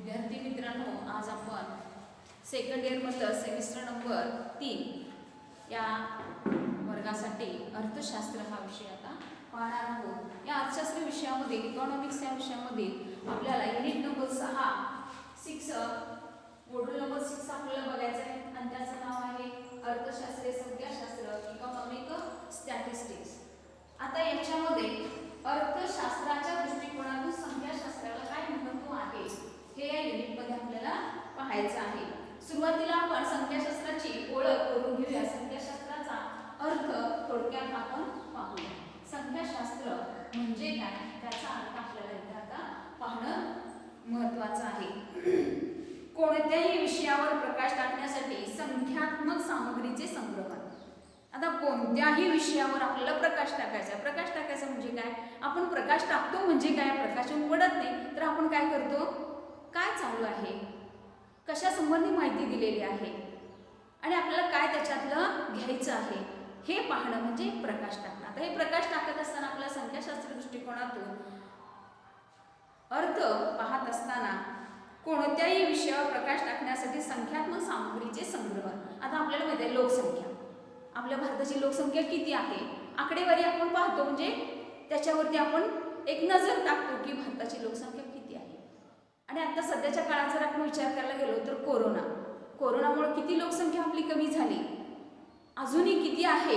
विद्यार्थी मित्रांनो, आज आपण सेकंड इयर मधलं सेमिस्टर नंबर 3 या वर्गासाठी अर्थशास्त्र हा विषय आता पाहणार आहोत। या अर्थशास्त्र विषयामध्ये इकॉनॉमिक्स या विषयामध्ये आपल्याला युनिट नंबर 6 मॉड्यूल नंबर 6 आपल्याला बघायचं आहे आणि त्याचं नाव आहे अर्थशास्त्रीय संख्याशास्त्र, इकॉनॉमिक स्टॅटिस्टिक्स। आता याच्यामध्ये अर्थशास्त्राच्या दृष्टिकोनातून संख्याशास्त्राला काय महत्त्व आहे हे या युनिटमध्ये आपल्याला पाहायचं आहे। सुरुवातीला आपण संख्याशास्त्राची ओळख करून घेऊया। संख्याशास्त्राचा अर्थ थोडक्यात आपण पाहूया। संख्याशास्त्र म्हणजे काय त्याचा अर्थ आपल्याला इथे आता पाहणं महत्त्वाचं आहे। कोणत्याही विषयावर प्रकाश टाकण्यासाठी संख्यात्मक सामग्रीचे संग्रहण। आता कोणत्याही विषयावर आपल्याला प्रकाश टाकायचा म्हणजे काय, आपण प्रकाश टाकतो म्हणजे काय, प्रकाशन पडत नाही तर आपण काय करतो, काय चालू आहे, कशा संबंधी माहिती दिलेली आहे आणि आपल्याला काय त्याच्यातलं घ्यायचं आहे हे पाहणं म्हणजे प्रकाश टाकणं। आता हे प्रकाश टाकत असताना आपल्या संख्याशास्त्र दृष्टिकोनातून अर्थ पाहत असताना कोणत्याही विषयावर प्रकाश टाकण्यासाठी संख्यात्मक सामग्रीचे संग्रहण। आता आपल्याला माहिती आहे लोकसंख्या, आपल्या भारताची लोकसंख्या किती आहे, आकडेवारी आपण पाहतो म्हणजे त्याच्यावरती आपण एक नजर टाकतो की भारताची लोकसंख्या किती आहे। आणि आता सध्याच्या काळात जर आपण विचार करायला गेलो तर कोरोनामुळे किती लोकसंख्या आपली कमी झाली, अजूनही किती आहे,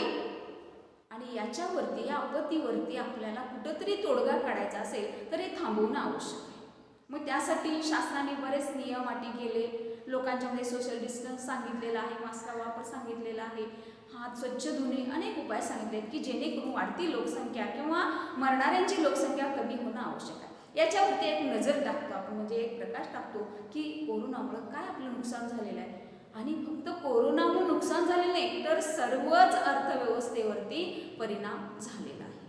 आणि याच्यावरती या आपत्तीवरती आपल्याला कुठंतरी तोडगा काढायचा असेल तर हे थांबवणं आवश्यक आहे। मग त्यासाठी शासनाने बरेच नियम अटी केले, लोकांच्यामध्ये सोशल डिस्टन्स सांगितलेला आहे, मास्कचा वापर सांगितलेला आहे, हात स्वच्छ धुणे, अनेक उपाय सांगितलेत की जेणेकरून वाढती लोकसंख्या किंवा मरणाऱ्यांची लोकसंख्या कमी होणं आवश्यक आहे। याच्यावरती एक नजर टाकतो आपण म्हणजे एक प्रकाश टाकतो की कोरोनामुळे काय आपलं नुकसान झालेलं आहे। आणि फक्त कोरोनामुळे नुकसान झालेलं नाही तर सर्वच अर्थव्यवस्थेवरती परिणाम झालेला आहे।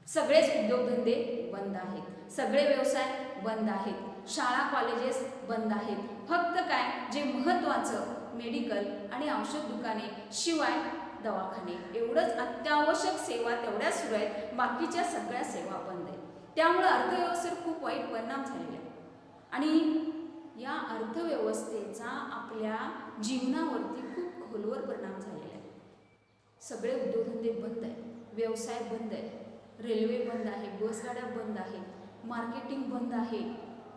सगळेच उद्योगधंदे बंद आहेत, सगळे व्यवसाय बंद आहेत, शाळा कॉलेजेस बंद आहेत। फक्त काय जे महत्त्वाचं मेडिकल आणि औषध दुकाने शिवाय दवाखाने एवढंच अत्यावश्यक सेवा तेवढ्या सुरू आहेत, बाकीच्या सगळ्या सेवा बंद आहेत। त्यामुळे अर्थव्यवस्थेवर खूप वाईट परिणाम झालेले आहेत आणि या अर्थव्यवस्थेचा आपल्या जीवनावरती खूप खोलवर परिणाम झालेला आहे। सगळे उद्योगधंदे बंद आहेत, व्यवसाय बंद आहे, रेल्वे बंद आहे, बसगाड्या बंद आहेत, मार्केटिंग बंद आहे,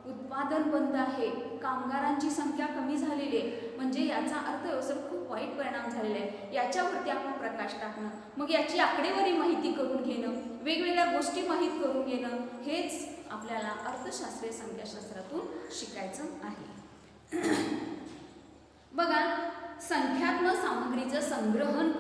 उत्पादन बंद आहे, कामगारांची संख्या कमी झालेली आहे। म्हणजे याचा अर्थव्यवस्थेवर खूप वाईट परिणाम झालेला आहे। याच्यावरती आपण प्रकाश टाकणं, मग याची आकडेवारी माहिती करून घेणं, वेगवेगळ्या गोष्टी माहीत करून घेणं हेच आपल्याला अर्थशास्त्रीय संख्याशास्त्रातून शिकायचं आहे। बघा, संख्यात्मक सामग्रीचं संग्रहण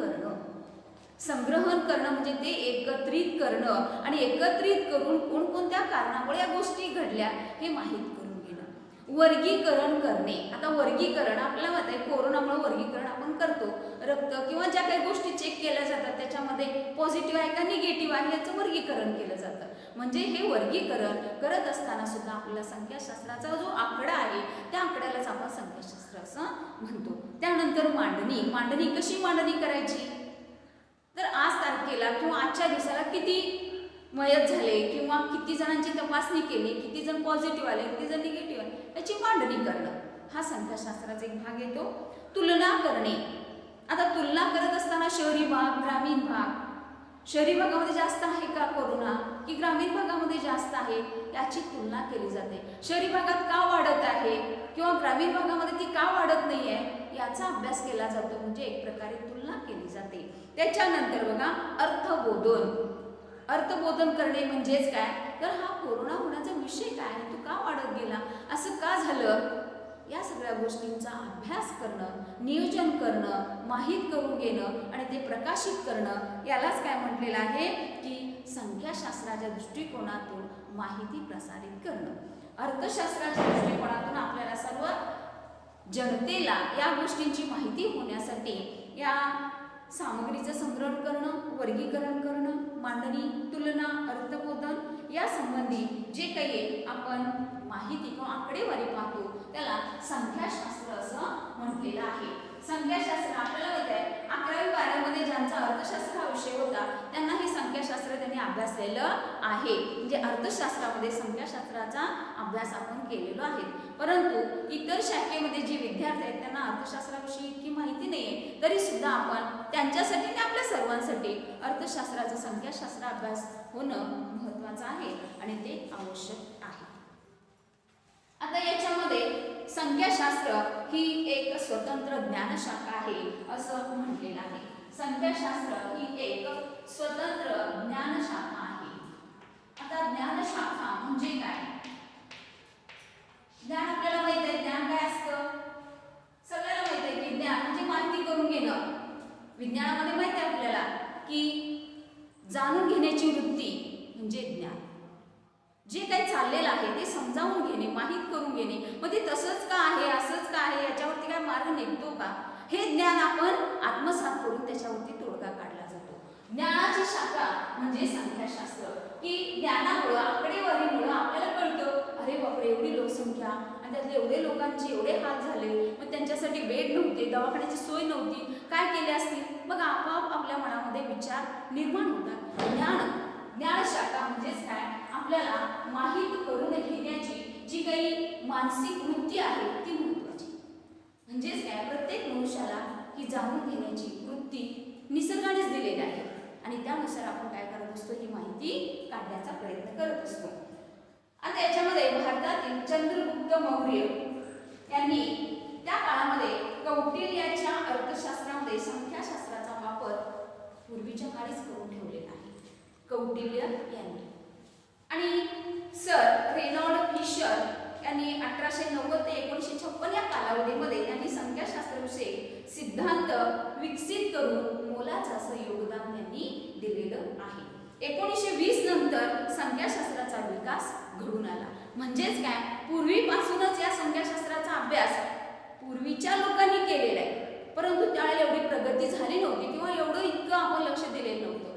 करणं म्हणजे ते एकत्रित करणं आणि एकत्रित करून कोणकोणत्या कारणामुळे या गोष्टी घडल्या हे माहीत करून घेणं। वर्गीकरण करणे। आता वर्गीकरण आपल्याला माहिती आहे कोरोनामुळे वर्गीकरण आपण करतो, रक्त किंवा ज्या काही गोष्टी चेक केल्या जातात त्याच्यामध्ये पॉझिटिव्ह आहे का निगेटिव्ह आहे याचं वर्गीकरण केलं जातं। म्हणजे हे वर्गीकरण करत असताना सुद्धा आपल्याला संख्याशास्त्राचा जो आकडा आहे त्या आकड्यालाच आपण संख्याशास्त्र असं म्हणतो। त्यानंतर मांडणी कशी करायची, तर आज तारखेला किंवा आजच्या दिवसाला किती मयत झाले किंवा किती जणांची तपासणी केली, किती जण पॉझिटिव्ह आले, किती जण निगेटिव्ह आले, याची मांडणी करणं हा संख्याशास्त्राचा एक भाग येतो। तुलना करणे। आता तुलना करत असताना शहरी भाग, ग्रामीण भाग, शहरी भागामध्ये जास्त आहे का कोरोना की ग्रामीण भागामध्ये जास्त आहे याची तुलना केली जाते। शहरी भागात का वाढत आहे किंवा ग्रामीण भागामध्ये ती का वाढत नाही आहे याचा अभ्यास केला जातो, म्हणजे एक प्रकारे तुलना केली जाते। त्याच्यानंतर बघा अर्थबोधन करणे म्हणजेच काय, तर हा कोरोना होण्याचा विषय काय आहे, तो का वाढत गेला, असं का झालं, या सगळ्या गोष्टींचा अभ्यास करणं, नियोजन करणं, माहीत करून घेणं आणि ते प्रकाशित करणं यालाच काय म्हटलेलं आहे की संख्याशास्त्राच्या दृष्टिकोनातून माहिती प्रसारित करणं। अर्थशास्त्राच्या दृष्टिकोनातून आपल्याला सर्व जनतेला या गोष्टींची माहिती होण्यासाठी या सामग्रीचं संग्रहण करणं, वर्गीकरण करणं, मांडणी, तुलना, अर्थबोधन या संबंधी जे काही आपण माहिती किंवा आकडेवारी पाहतो त्याला संख्याशास्त्र असं म्हटलेलं आहे। संख्याशास्त्र आपल्याला माहिती आहे 11वी 12वी मध्ये ज्यांचा अर्थशास्त्र हा विषय होता त्यांना हे संख्याशास्त्र संख्याशास्त्र त्यांनी अभ्यासलेलं आहे. म्हणजे अर्थशास्त्रामध्ये संख्याशास्त्राचा अभ्यास आपण केलेला आहे. परंतु इतर शाखेमध्ये जे विद्यार्थी आहेत त्यांना अर्थशास्त्राविषयी इतकी माहिती नाही आहे, तरी सुद्धा आपण त्यांच्यासाठी आणि आपल्या सर्वांसाठी अर्थशास्त्राचा संख्याशास्त्र अभ्यास होणं महत्त्वाचं आहे आणि ते आवश्यक आहे. आता याच्यामध्ये संख्याशास्त्र ही एक स्वतंत्र ज्ञानशाखा आहे असं म्हटलेलं आहे. संख्याशास्त्र ही एक स्वतंत्र ज्ञानशाखा आहे. आता ज्ञानशाखा म्हणजे काय? ज्ञान आपल्याला माहित आहे. ज्ञान काय असतं? सगळ्यांना माहित आहे की ज्ञान म्हणजे माहिती करून घेणं. विज्ञानामध्ये माहित आहे आपल्याला की जाणून घेण्याची वृत्ती म्हणजे ज्ञान. जे काही चाललेलं आहे ते समजावून घेणे, माहीत करून घेणे. मग ते तसंच का आहे, असंच का आहे, याच्यावरती काय मार्ग निघतो का, हे ज्ञान आपण आत्मसात करून त्याच्यावरती तोडगा काढला जातो. ज्ञानाची शाखा म्हणजे संख्याशास्त्र, की ज्ञानामुळं आकडेवारीमुळं आपल्याला कळतं अरे बापरे एवढी लोकसंख्या आणि त्यातले एवढे लोकांचे एवढे हाल झाले, मग त्यांच्यासाठी बेड नव्हते, दवाखान्याची सोय नव्हती, काय केले असतील. मग आपोआप आपल्या मनामध्ये विचार निर्माण होतात. ज्ञानशाखा म्हणजेच काय? आपल्याला माहीत करून घेण्याची जी काही मानसिक वृत्ती आहे ती महत्त्वाची. म्हणजेच काय? प्रत्येक मनुष्याला ही जाणून घेण्याची वृत्ती निसर्गानेच दिलेली आहे आणि त्यानुसार आपण काय करत असतो, ही माहिती काढण्याचा प्रयत्न करत असतो. आता याच्यामध्ये भारतातील चंद्रगुप्त मौर्य यांनी त्या काळामध्ये कौटिल्याच्या अर्थशास्त्रामध्ये संख्याशास्त्राचा वापर पूर्वीच्या काळीच करून ठेवलेला आहे. कौटिल्य यांनी आणि सर रेनॉल्ड फिशर यांनी 1890 ते 1956 या कालावधीमध्ये त्यांनी संख्याशास्त्राविषयी सिद्धांत विकसित करून मोलाचं असं योगदान त्यांनी दिलेलं आहे. 1920 नंतर संख्याशास्त्राचा विकास घडून आला. म्हणजेच काय? पूर्वीपासूनच या संख्याशास्त्राचा अभ्यास पूर्वीच्या लोकांनी केलेला आहे, परंतु त्यावेळेला एवढी प्रगती झाली नव्हती किंवा एवढं इतकं आपण लक्ष दिलेलं नव्हतं.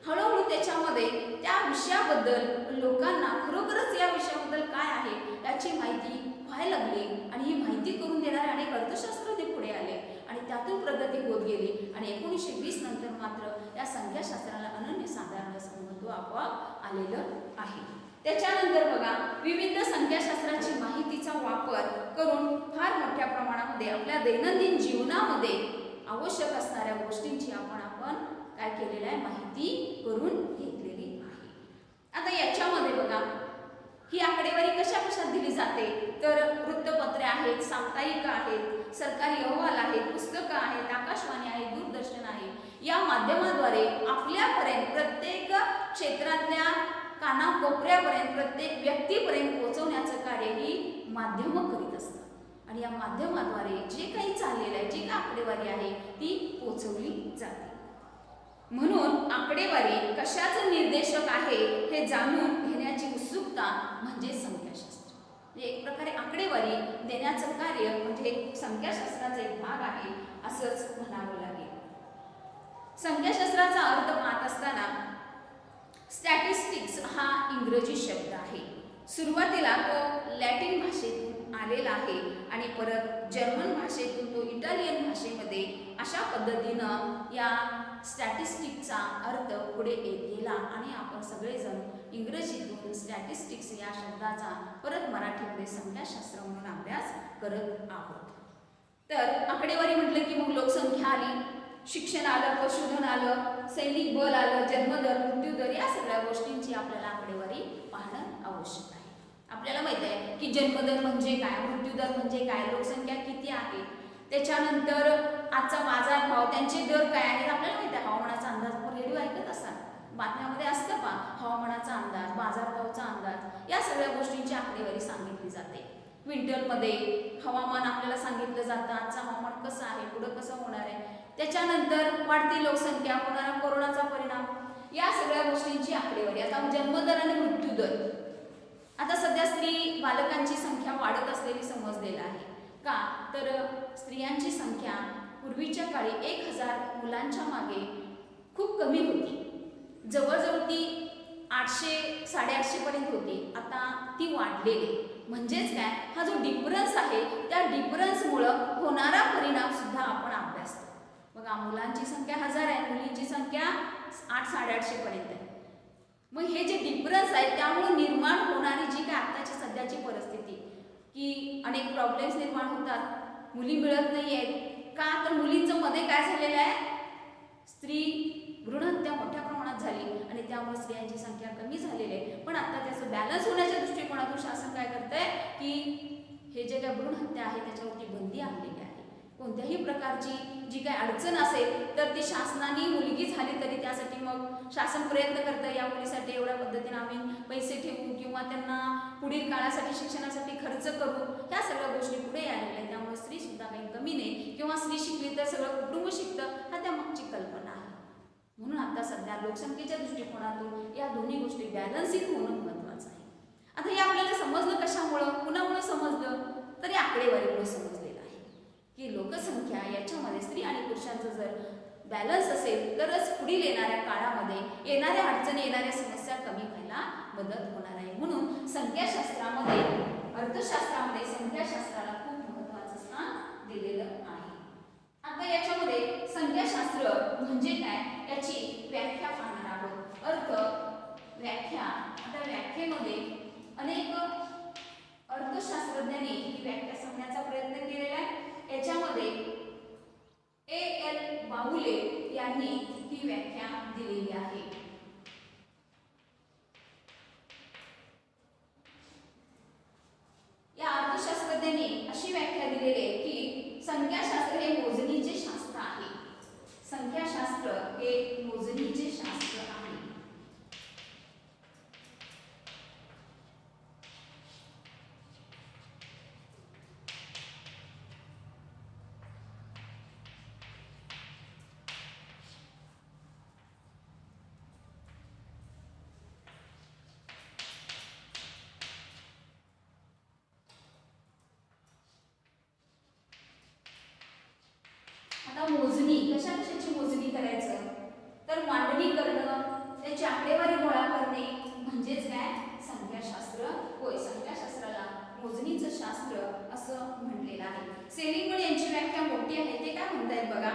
हळूहळू त्याच्यामध्ये त्या विषयाबद्दल लोकांना खरोखरच या विषयाबद्दल काय आहे याची माहिती व्हायला लागली आणि ही माहिती करून देणारे अनेक अर्थशास्त्रज्ञ पुढे आले आणि त्यातून प्रगती होत गेली आणि 1920 नंतर मात्र या संख्याशास्त्राला अनन्यसाधारण असं महत्त्व आपोआप आलेलं आहे. त्याच्यानंतर बघा, विविध संख्याशास्त्राची माहितीचा वापर करून फार मोठ्या प्रमाणामध्ये आपल्या दैनंदिन जीवनामध्ये आवश्यक असणाऱ्या गोष्टींची आपण काय केलेलं आहे, माहिती करून घेतलेली आहे. आता याच्यामध्ये बघा, ही आकडेवारी कशा कशात दिली जाते, तर वृत्तपत्रे आहेत, साप्ताहिक आहेत, सरकारी अहवाल आहेत, पुस्तकं आहेत, आकाशवाणी आहे, दूरदर्शन आहे. या माध्यमाद्वारे आपल्यापर्यंत प्रत्येक क्षेत्रातल्या कानाकोपऱ्यापर्यंत प्रत्येक व्यक्तीपर्यंत पोहोचवण्याचं कार्य ही माध्यमं करीत असतात आणि या माध्यमाद्वारे जे काही चाललेलं आहे, जी काही आकडेवारी आहे ती पोहोचवली जाते. म्हणून आकडेवारी कशाचं निर्देशक आहे हे जाणून घेण्याची उत्सुकता म्हणजे संख्याशास्त्र. एक प्रकारे आकडेवारी देण्याचं कार्य म्हणजे संख्याशास्त्राचा एक भाग आहे असंच म्हणावं लागेल. संख्याशास्त्राचा अर्थ पाहत असताना स्टॅटिस्टिक्स हा इंग्रजी शब्द आहे. सुरुवातीला तो लॅटिन भाषेतून आलेला आहे आणि परत जर्मन भाषेतून तो इटालियन भाषेमध्ये अशा पद्धतीनं या स्टॅटिस्टिक्सचा अर्थ पुढे येत गेला आणि आपण सगळेजण इंग्रजीतून स्टॅटिस्टिक्स या शब्दाचा परत मराठीमध्ये संख्याशास्त्र म्हणून अभ्यास करत आहोत. तर आकडेवारी म्हटलं की मग लोकसंख्या आली, शिक्षण आलं, पशुधन आलं, सैनिक बल आलं, जन्मदर, मृत्यूदर, या सगळ्या गोष्टींची आपल्याला आकडेवारी पाहणं आवश्यक आहे. आपल्याला माहित आहे की जन्मदर म्हणजे काय, मृत्यूदर म्हणजे काय, लोकसंख्या किती आहे, त्याच्यानंतर आजचा बाजारभाव, त्यांचे दर काय आहेत. आपल्याला माहिती आहे हवामानाचा अंदाज, रेडिओ ऐकत असाल, बातम्यामध्ये असतं पहा, हवामानाचा अंदाज, बाजारभावाचा अंदाज, या सगळ्या गोष्टींची आकडेवारी सांगितली जाते. क्विंटलमध्ये हवामान आपल्याला सांगितलं जातं, आजचं हवामान कसं आहे, पुढं कसं होणार आहे. त्याच्यानंतर वाढती लोकसंख्या, होणारा कोरोनाचा परिणाम, या सगळ्या गोष्टींची आकडेवारी. आता जन्मदर आणि मृत्यूदर, आता सध्या स्त्री बालकांची संख्या वाढत असलेली समजलेलं आहे का, तर स्त्रियांची संख्या पूर्वीच्या काळी 1000 मुलांच्या मागे खूप कमी होती, जवळजवळ ती 800-850 पर्यंत होती, आता ती वाढलेली. म्हणजेच काय, हा जो डिफरन्स आहे त्या डिफरन्समुळं होणारा परिणाम सुद्धा आपण अभ्यासतो. बघा, मुलांची संख्या 1000 आहे, मुलींची संख्या 800-850 पर्यंत आहे. मग हे जे डिफरन्स आहे त्यामुळे निर्माण होणारी जी काय आत्ताची सध्याची परिस्थिती की अनेक प्रॉब्लेम्स निर्माण होतात, मुली मिळत नाही आहेत का, तर मुलींचं मध्ये काय झालेलं आहे, स्त्री भ्रूणहत्या मोठ्या प्रमाणात झाली आणि त्यामुळे स्त्रियांची संख्या कमी झालेली आहे. पण आता त्याचं बॅलन्स होण्याच्या दृष्टिकोनातून शासन काय करतंय की हे जे काय भ्रूणहत्या आहे त्याच्यावरती बंदी आणलेली आहे. कोणत्याही प्रकारची जी काही अडचण असेल तर ती शासनाने मुलगी झाली तरी त्यासाठी मग शासन प्रयत्न करतं या मुलीसाठी एवढ्या पद्धतीने आम्ही पैसे ठेवू किंवा त्यांना पुढील काळासाठी शिक्षणासाठी खर्च करू, ह्या सगळ्या गोष्टी पुढे आलेल्या आहेत. त्यामुळे स्त्री सुद्धा काही कमी नाही किंवा स्त्री शिकली तर सगळं कुटुंब शिकतं, हा त्यामागची कल्पना आहे. म्हणून आता सध्या लोकसंख्येच्या दृष्टिकोनातून या दोन्ही गोष्टी बॅलन्सिंग होणं महत्त्वाचं आहे. आता हे आपल्याला समजलं कशामुळं, कुणामुळे समजलं, तर या आकडेवारीमुळे समजलेलं आहे की लोकसंख्या याच्यामध्ये स्त्री आणि पुरुषांचं जर बॅलन्स असेल तरच पुढील येणाऱ्या काळामध्ये येणाऱ्या अडचणी, येणाऱ्या समस्या कमी व्हायला मदत होणार आहे. म्हणून संख्याशास्त्रामध्ये, अर्थशास्त्रामध्ये संख्याशास्त्राला खूप महत्त्वाचं स्थान दिलेलं आहे. आता याच्यामध्ये संख्याशास्त्र म्हणजे काय याची व्याख्या पाहणार आहोत. अर्थ व्याख्या, आता व्याख्येमध्ये अनेक अर्थशास्त्रज्ञांनी ही व्याख्या सांगण्याचा प्रयत्न केलेला आहे. याच्यामध्ये A.L. बाहुले यांनी ही व्याख्या दिलेली आहे. या अर्थशास्त्रज्ञांनी अशी व्याख्या दिलेली आहे की संख्याशास्त्र हे मोजणीचे शास्त्र आहे. संख्याशास्त्र हे मोजणीचे शास्त्र आहे. मोजणी, कशा कशाची मोजणी करायचं, तर मांडणी करणं, त्याची आकडेवारी गोळा करणे म्हणजेच काय संख्याशास्त्र होय. संख्याशास्त्राला मोजणीचं शास्त्र असं म्हटलेलं आहे. सेलिंगमन यांची व्याख्या मोठी आहे. ते काय म्हणतायत बघा,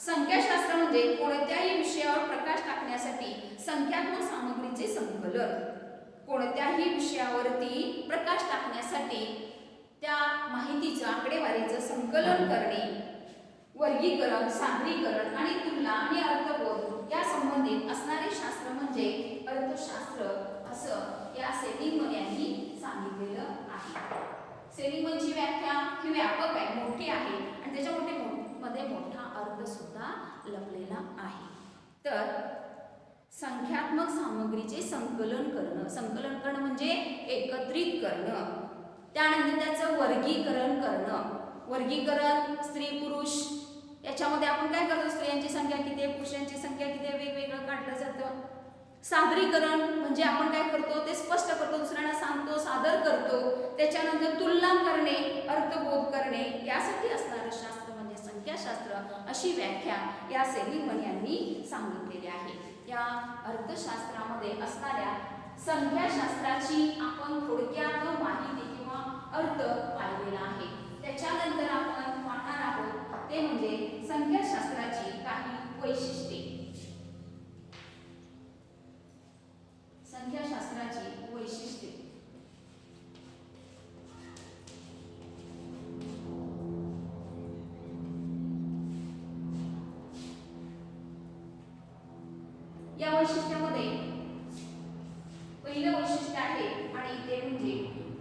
संख्याशास्त्र म्हणजे कोणत्याही विषयावर प्रकाश टाकण्यासाठी संख्यात्मक सामग्रीचे संकलन. कोणत्याही विषयावरती प्रकाश टाकण्यासाठी त्या माहितीचं, आकडेवारीचं संकलन करणे, वर्गीकरण, सादरीकरण आणि तुलना आणि अर्थबोध या संबंधित असणारे शास्त्र म्हणजे अर्थशास्त्र असं या सेलिंगमन यांनी सांगितलेलं आहे. सेलिंगमनची व्याख्या ही व्यापक आहे, मोठी आहे आणि त्याच्यामध्ये मध्ये मोठा अर्थ सुद्धा लपलेला आहे. तर संख्यात्मक सामग्रीचे संकलन करणं, संकलन करणं म्हणजे एकत्रित करणं, त्यानंतर त्याचं वर्गीकरण करणं. वर्गीकरण स्त्री पुरुष याच्यामध्ये आपण काय करतो, स्त्रियांची संख्या किती आहे, पुरुषांची संख्या किती आहे, वेगवेगळं काढलं जातं. सादरीकरण म्हणजे आपण काय करतो ते स्पष्ट करतो, दुसऱ्यांना सांगतो, सादर करतो. त्याच्यानंतर तुलना करणे, अर्थबोध करणे, यासाठी असणारं शास्त्र म्हणजे संख्याशास्त्र अशी व्याख्या या सेलिंगमन यांनी सांगितलेली आहे. या अर्थशास्त्रामध्ये असणाऱ्या संख्याशास्त्राची आपण थोडक्यात माहिती किंवा अर्थ पाहिलेला आहे. त्याच्यानंतर आपण पाहणार आहोत ते म्हणजे संख्याशास्त्राची काही वैशिष्ट्ये. संख्याशास्त्राची वैशिष्ट्ये. या वैशिष्ट्यामध्ये पहिलं वैशिष्ट्य आहे आणि ते म्हणजे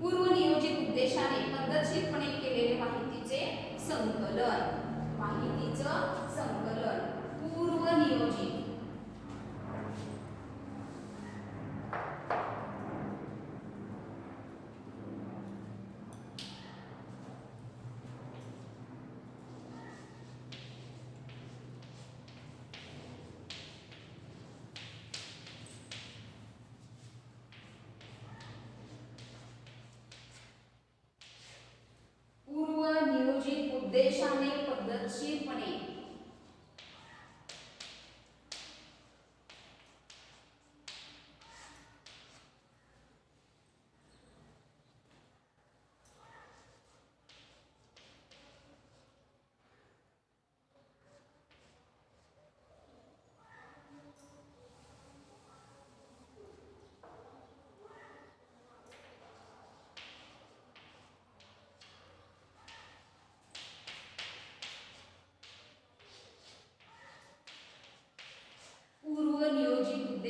पूर्वनियोजित उद्देशाने पद्धतशीरपणे केलेले माहितीचे संकलन. माहितीचं संकलन पूर्वनियोजित. पूर्वनियोजित उद्देशाने पद्धतशीरपणे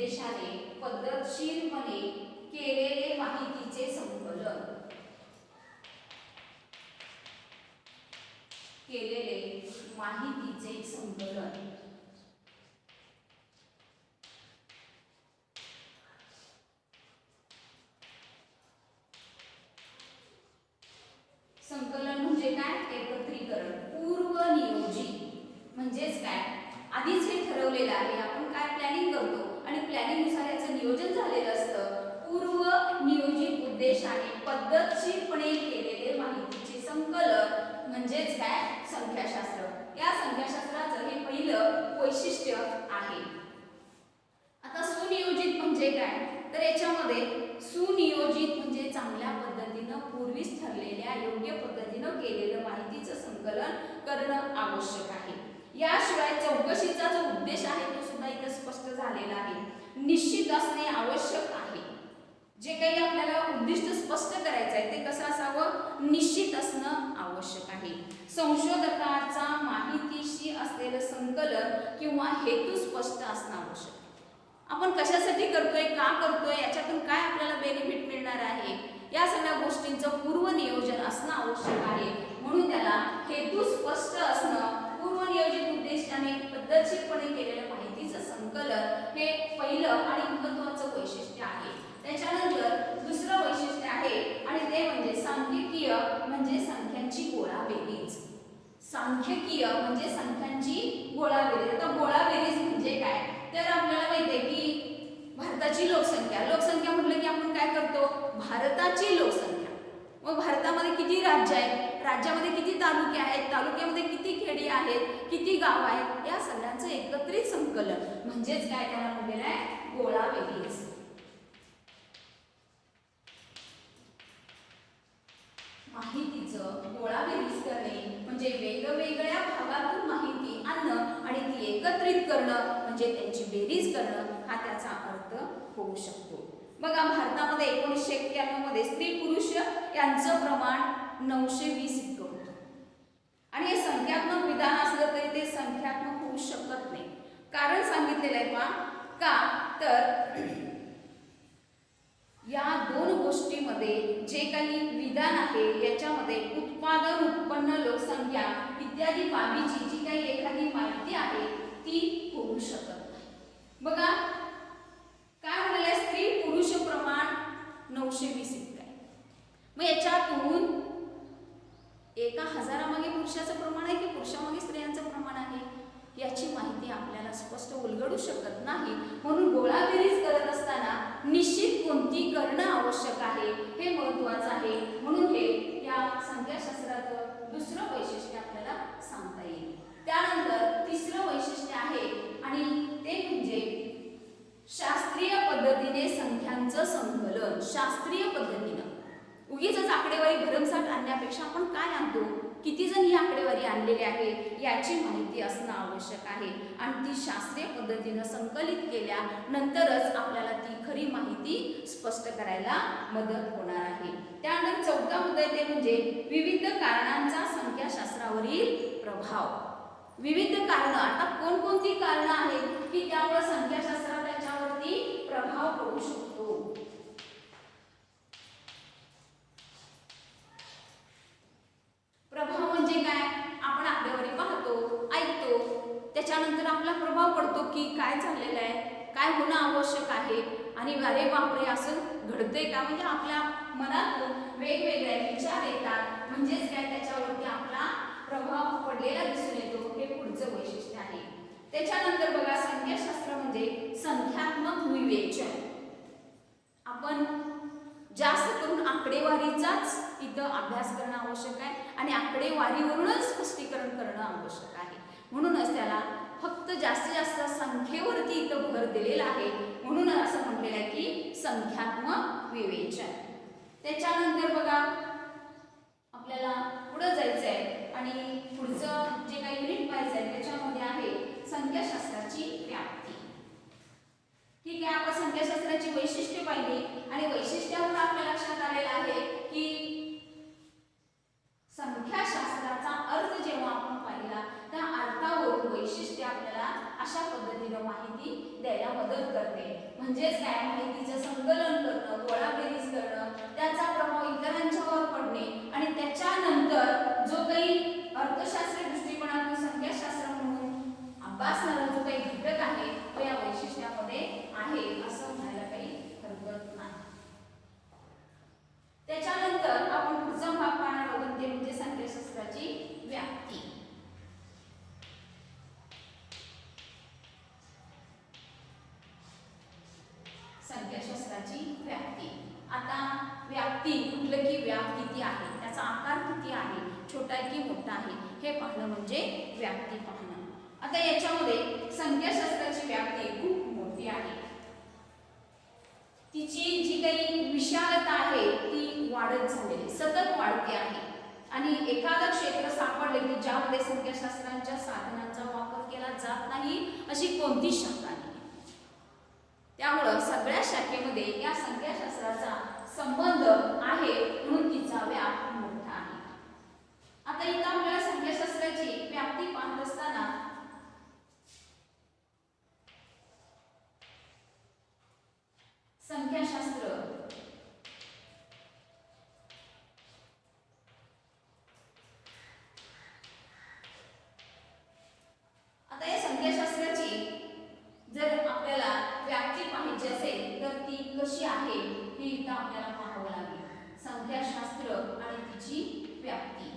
उद्देशाने पद्धतशीरपणे केलेले माहितीचे संकलन, केलेले माहितीचे संकलन. संकलन म्हणजे काय? एकत्रीकरण. पूर्वनियोजित म्हणजेच काय? आधीच हे ठरवलेलं आहे, आपण काय प्लॅनिंग करतो आणि प्लॅनिंगनुसार याचं नियोजन झालेलं असतं. पूर्वनियोजित उद्देशाने पद्धतशीरपणे केलेले माहितीचे संकलन म्हणजेच काय? संख्याशास्त्र. या संख्याशास्त्राचं हे पहिलं वैशिष्ट्य आहे. आता सुनियोजित म्हणजे काय? तर याच्यामध्ये सुनियोजित म्हणजे चांगल्या पद्धतीनं पूर्वीच ठरलेल्या योग्य पद्धतीनं केलेलं माहितीचं संकलन करणं आवश्यक आहे. याशिवाय चौकशीचा जो उद्देश आहे तो सुद्धा इथे स्पष्ट झालेला आहे. निश्चित असणे आवश्यक आहे. जे काही आपल्याला उद्दिष्ट स्पष्ट करायचं आहे ते कसं असावं? निश्चित असणं आवश्यक आहे. संशोधकाचा माहितीशी असलेलं संकलन किंवा हेतू स्पष्ट असणं आवश्यक आहे. आपण कशासाठी करतोय, का करतोय, याच्यातून काय आपल्याला बेनिफिट मिळणार आहे, या सगळ्या गोष्टींचं पूर्वनियोजन असणं आवश्यक आहे. म्हणून त्याला हेतू स्पष्ट असणं, पूर्वनियोजित उद्देशाने पद्धतशीरपणे केलेल्या माहितीचं संकलन हे पहिलं आणि महत्त्वाचं वैशिष्ट्य आहे. त्याच्यानंतर दुसरं वैशिष्ट्य आहे आणि ते म्हणजे सांख्यिकीय म्हणजे संख्यांची गोळाबेरीज. सांख्यिकीय म्हणजे संख्यांची गोळाबेरीज. आता गोळाबेरीज म्हणजे काय? तर आपल्याला माहिती आहे की भारताची लोकसंख्या म्हटलं की आपण काय करतो? भारताची लोकसंख्या. मग भारतामध्ये किती राज्य आहेत, राज्यामध्ये किती तालुके आहेत, तालुक्यामध्ये किती खेडी आहेत, किती गाव आहेत, या सगळ्यांचं एकत्रित संकलन म्हणजेच काय त्याला म्हटलेलं आहे? गोळाबेरीज. माहितीचं गोळाबेरीज करणे म्हणजे वेगवेगळ्या भागातून माहिती आणणं आणि ती एकत्रित करणं म्हणजे त्यांची बेरीज करणं हा त्याचा अर्थ होऊ शकतो. बघा, भारतामध्ये 1991 मध्ये स्त्री पुरुष यांचं प्रमाण 920 इतकं होतं आणि हे संख्यात्मक विधान असलं तरी ते संख्यात्मक होऊ शकत नाही. कारण सांगितलेलं आहे का? तर या दोन गोष्टींमध्ये जे काही विधान आहे याच्यामध्ये उत्पादन, उत्पन्न, लोकसंख्या इत्यादी बाबीची जी काही एखादी माहिती आहे ती होऊ शकत नाही. बघा काय म्हणाले? स्त्री पुरुष प्रमाण 920 इतकं आहे. मग याच्यातून एका हजारामागे पुरुषाचं प्रमाण आहे की पुरुषामागे स्त्रियांचं प्रमाण आहे याची माहिती आपल्याला स्पष्ट उलगडू शकत नाही. म्हणून गोळाबेरीज करत असताना निश्चित कोणती करणं आवश्यक आहे हे महत्त्वाचं आहे. म्हणून हे या संख्याशास्त्राचं दुसरं वैशिष्ट्य आपल्याला सांगता येईल. त्यानंतर तिसरं वैशिष्ट्य आहे आणि ते म्हणजे शास्त्रीय पद्धतीने संख्यांचं संकलन. शास्त्रीय पद्धतीनं उगीच आकडेवारी भरमसाठ आणण्यापेक्षा आपण काय आणतो, किती जण ही आकडेवारी आणलेली आहे याची माहिती असणं आवश्यक आहे आणि ती शास्त्रीय पद्धतीनं संकलित केल्यानंतरच आपल्याला ती खरी माहिती स्पष्ट करायला मदत होणार आहे. त्यानंतर चौथा मुद्दा ते म्हणजे विविध कारणांचा संख्याशास्त्रावरील प्रभाव. विविध कारणं, आता कोणकोणती कारणं आहेत की त्यामुळे संख्याशास्त्र त्याच्यावरती प्रभाव पडू शकतो. प्रभाव म्हणजे काय? आपण आकडेवारी पाहतो, ऐकतो, त्याच्यानंतर आपला प्रभाव पडतो की काय झालेलं आहे, काय होणं आवश्यक आहे आणि अरे बापरे असं घडतंय का, म्हणजे आपल्या मनातून वेगवेगळे विचार येतात. म्हणजेच काय? त्याच्यावरती आपला प्रभाव पडलेला दिसून येतो. हे पुढचं वैशिष्ट्य आहे. त्याच्यानंतर बघा, संख्याशास्त्र म्हणजे संख्यात्मक विवेचन. आपण जास्त करून आकडेवारीचाच इथं अभ्यास करणं आवश्यक आहे आणि आकडेवारीवरूनच स्पष्टीकरण करणं आवश्यक आहे. म्हणूनच त्याला फक्त जास्तीत जास्त संख्येवरती इथं भर दिलेला आहे. म्हणून असं म्हटलेलं आहे की संख्यात्मक विवेचन. त्याच्यानंतर बघा आपल्याला पुढे जायचं आहे आणि पुढचं जे काही युनिट पाहायचं आहे त्याच्यामध्ये आहे संख्याशास्त्राची व्याप्ती. ठीक आहे, आपण संख्याशास्त्राची वैशिष्ट्ये पाहिली आणि वैशिष्ट्यावर आपल्या लक्षात आलेलं आहे की संख्याशास्त्राचा अर्थ जेव्हा आपण पाहिला त्या अर्थावरून वैशिष्ट्ये आपल्याला अशा पद्धतीने माहिती द्यायला द्यायला मदत करते. म्हणजेच काय, माहितीचं संकलन करणं, गोळाबेरीज करणं, त्याचा प्रभाव इतरांच्यावर पडणे आणि त्याच्यानंतर जो काही अर्थशास्त्रीय दृष्टिकोनातून संख्याशास्त्र म्हणून अभ्यासणारा जो काही घटक आहे तो या वैशिष्ट्यामध्ये आहे असं म्हणायला काही हरकत नाही. त्याच्यानंतर आपण पुढचा भाग पाहणार आहोत ते म्हणजे संख्याशास्त्राची व्याप्ती. संख्याशास्त्राची व्याप्ती. आता व्याप्ती म्हटलं की व्याप किती आहे, त्याचा आकार किती आहे, छोटा आहे की मोठा आहे हे पाहणं म्हणजे व्याप्ती पाहणं. आता याच्यामध्ये संख्याशास्त्राची व्याप्ती खूप मोठी आहे. तिची जी काही विशालता आहे ती वाढत चाललेली, सतत वाढते आहे. आणि एखादं क्षेत्र सापडले की ज्यामध्ये संख्याशास्त्रांच्या साधनांचा वापर केला जात नाही अशी कोणतीच शाखा नाही. त्यामुळं सगळ्या शाखेमध्ये या संख्याशास्त्राचा संबंध आहे म्हणून तिचा व्याप मोठा आहे. आता इथं आपल्याला संख्याशास्त्राची व्याप्ती पाहत असताना संख्याशास्त्र आता या संख्याशास्त्राची जर आपल्याला व्याप्ती पाहायची असेल तर ती कशी आहे हे इथं आपल्याला पाहावं लागेल. संख्याशास्त्र आणि तिची व्याप्ती.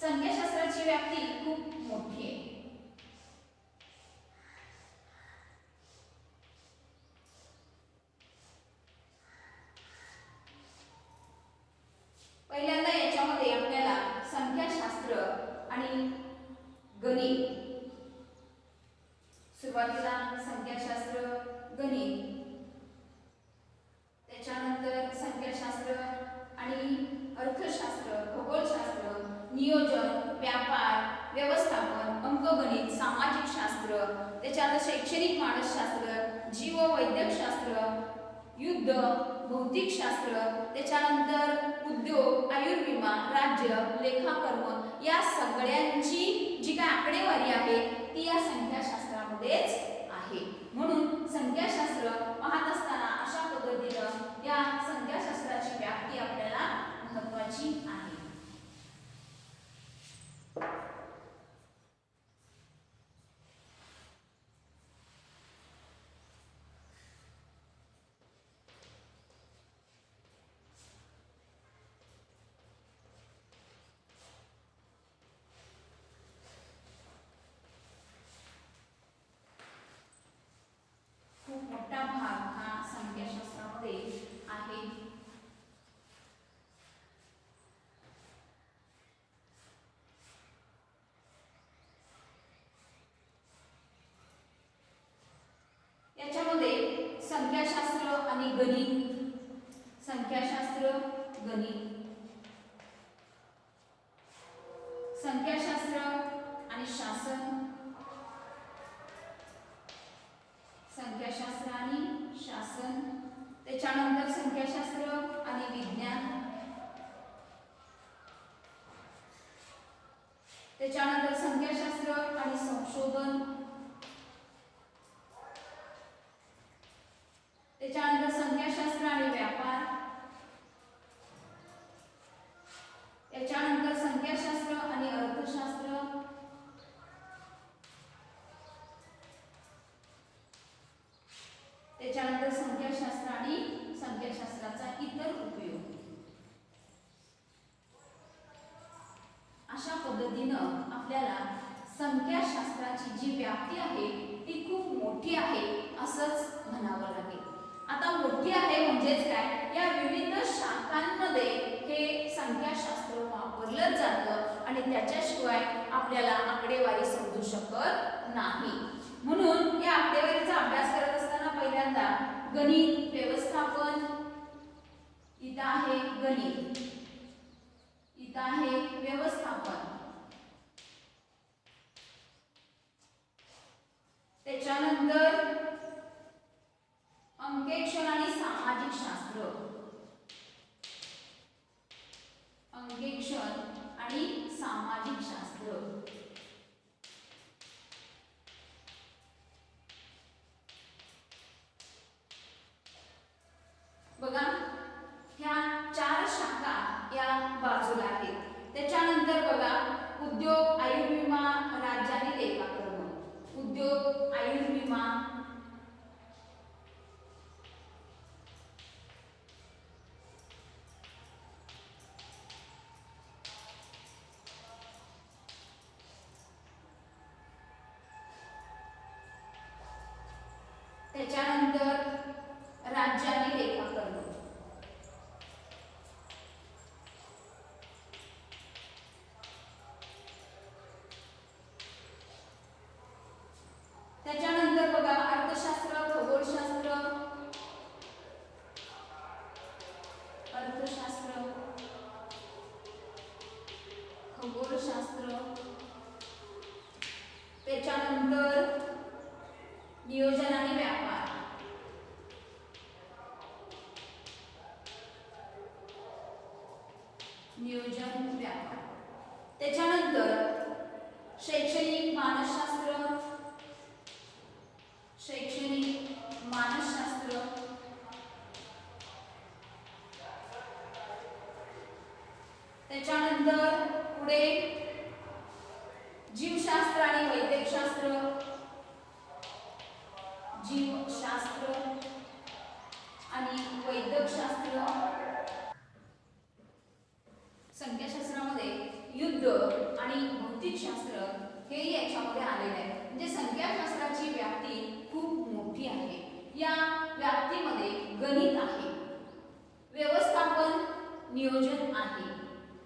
संख्याशास्त्राची व्याप्ती खूप मोठी आहे. पहिल्यांदा याच्यामध्ये आपल्याला संख्याशास्त्र आणि गणित, सुरुवातीला संख्याशास्त्र, गणित, त्याच्यानंतर संख्याशास्त्र आणि अर्थशास्त्र, खगोलशास्त्र, नियोजन, व्यापार, व्यवस्थापन, अंकगणित, सामाजिक शास्त्र, त्याच्यानंतर शैक्षणिक मानसशास्त्र, जीव वैद्यकशास्त्र, युद्ध, भौतिक शास्त्र, त्याच्यानंतर उद्योग, आयुर्विमा, राज्य, लेखाकर्म या सगळ्यांची जी काय आकडेवारी आहे ती या संख्याशास्त्रामध्येच आहे. म्हणून संख्याशास्त्र पाहत असताना अशा पद्धतीनं या संख्याशास्त्राची व्याप्ती आपल्याला महत्त्वाची आहे. खूप मोठा भाग हा संख्याशास्त्रामध्ये आहे. याच्यामध्ये संख्याशास्त्र आणि गणित, संख्याशास्त्र, गणित, संख्याशास्त्र आणि शासन, संख्याशास्त्र आणि शासन, त्याच्यानंतर संख्याशास्त्र आणि विज्ञान, त्याच्यानंतर संख्याशास्त्र आणि संशोधन, त्याच्यानंतर संख्याशास्त्र आणि व्यापार, त्याच्यानंतर संख्याशास्त्र आणि अर्थशास्त्र, त्याच्यानंतर संख्याशास्त्र आणि संख्याशास्त्राचा इतर उपयोग. अशा पद्धतीनं आपल्याला संख्याशास्त्राची जी व्याप्ती आहे ती खूप मोठी आहे असंच म्हणावं लागेल. आता मोठी आहे म्हणजेच काय, या विविध शाखांमध्ये हे संख्याशास्त्र वापरलं जातं आणि त्याच्याशिवाय आपल्याला आकडेवारी समजू शकत नाही. म्हणून या आकडेवारीचा अभ्यास करत असताना पहिल्यांदा गणित, व्यवस्थापन, इथं आहे गणित, इथं आहे व्यवस्थापन, त्याच्यानंतर अंकेक्षण आणि सामाजिक शास्त्र, अंकेक्षण आणि सामाजिक शास्त्र, या बाजूला आहेत. त्याच्यानंतर बघा उद्योग, आयुर्विमा, राज्य आणि लेखाकर्म. उद्योग, आयुर्विमा, त्याच्यानंतर राज्य आणि लेखाकर्म. त्याच्यानंतर बघा अर्थशास्त्र, खगोलशास्त्र, अर्थशास्त्र, खगोलशास्त्र. त्याच्यानंतर नियोजन आणि व्यापार. नियोजन, व्यापार. त्याच्यानंतर शैक्षणिक मानसशास्त्र, शैक्षणिक मानसशास्त्र. त्याच्यानंतर पुढे जीवशास्त्र आणि वैद्यकशास्त्र. जीवशास्त्र आणि वैद्यकशास्त्र. संख्याशास्त्रामध्ये युद्ध आणि भौतिकशास्त्र हे याच्यामध्ये आलेले आहे. म्हणजे संख्याशास्त्राची व्याप्ती खूप मोठी आहे. या व्याप्तीमध्ये गणित आहे, व्यवस्थापन, नियोजन आहे,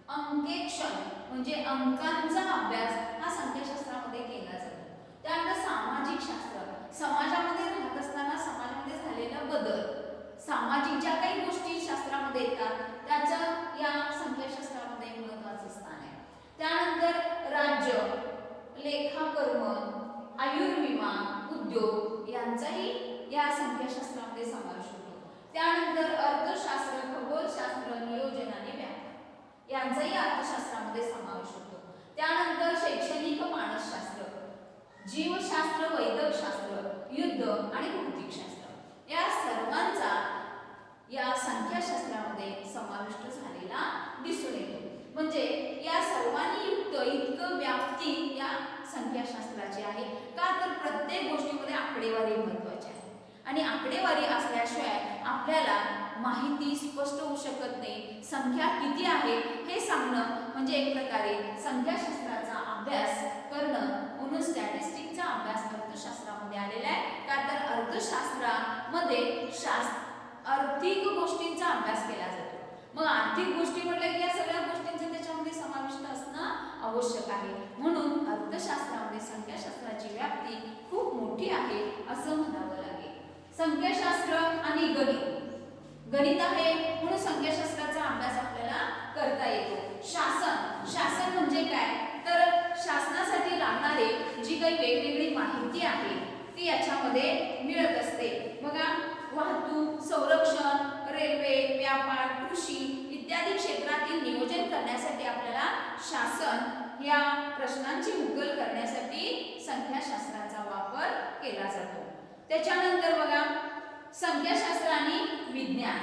अंकेक्षण म्हणजे अंकांचा अभ्यास हा संख्याशास्त्रामध्ये केला जातो. त्यानंतर सामाजिक शास्त्र, समाजामध्ये राहत असताना समाजामध्ये झालेला बदल, सामाजिक ज्या काही गोष्टी शास्त्रामध्ये येतात त्याचं या संख्याशास्त्रामध्ये महत्त्वाचं स्थान आहे. त्यानंतर राज्य, लेखाकर्म, आयुर्विमा, उद्योग यांचाही या संख्याशास्त्रामध्ये समावेश होतो. त्यानंतर अर्थशास्त्र, खगोलशास्त्र, नियोजन आणि व्यापार यांचाही अर्थशास्त्रामध्ये समावेश होतो. त्यानंतर शैक्षणिक मानसशास्त्र, जीवशास्त्र, वैद्यकशास्त्र, युद्ध आणि भौतिकशास्त्र या सर्वांचा या संख्याशास्त्रामध्ये समाविष्ट झालेला दिसून येतो. म्हणजे या सर्वांनी युक्त इतकं व्याप्ती या संख्याशास्त्राची आहे. का तर प्रत्येक गोष्टीमध्ये आकडेवारी महत्त्वाची आहे आणि आकडेवारी असल्याशिवाय आपल्याला माहिती स्पष्ट होऊ शकत नाही. संख्या किती आहे हे सांगणं म्हणजे एक प्रकारे संख्याशास्त्राचा अभ्यास करणं. म्हणून स्टॅटिस्टिक्सचा अभ्यास अर्थशास्त्रामध्ये आलेला आहे. का तर अर्थशास्त्रामध्ये आर्थिक गोष्टींचा अभ्यास केला जातो. मग आर्थिक गोष्टी म्हटलं की या सगळ्या गोष्टींचा त्याच्यामध्ये समाविष्ट असणं आवश्यक आहे. म्हणून अर्थशास्त्रामध्ये संख्याशास्त्राची व्याप्ती खूप मोठी आहे असं म्हणावं लागेल. संख्याशास्त्र आणि गणित, गणित आहे म्हणून संख्याशास्त्राचा अभ्यास आपल्याला करता येतो. शासन, शासन म्हणजे काय तर शासनासाठी लागणारे जी काही वेगवेगळी माहिती आहे ती याच्यामध्ये मिळत असते. बघा वाहतूक, संरक्षण, रेल्वे, व्यापार, कृषी इत्यादी क्षेत्रातील नियोजन करण्यासाठी आपल्याला शासन या प्रश्नांची उकल करण्यासाठी संख्याशास्त्राचा वापर केला जातो. त्याच्यानंतर बघा संख्याशास्त्र आणि विज्ञान.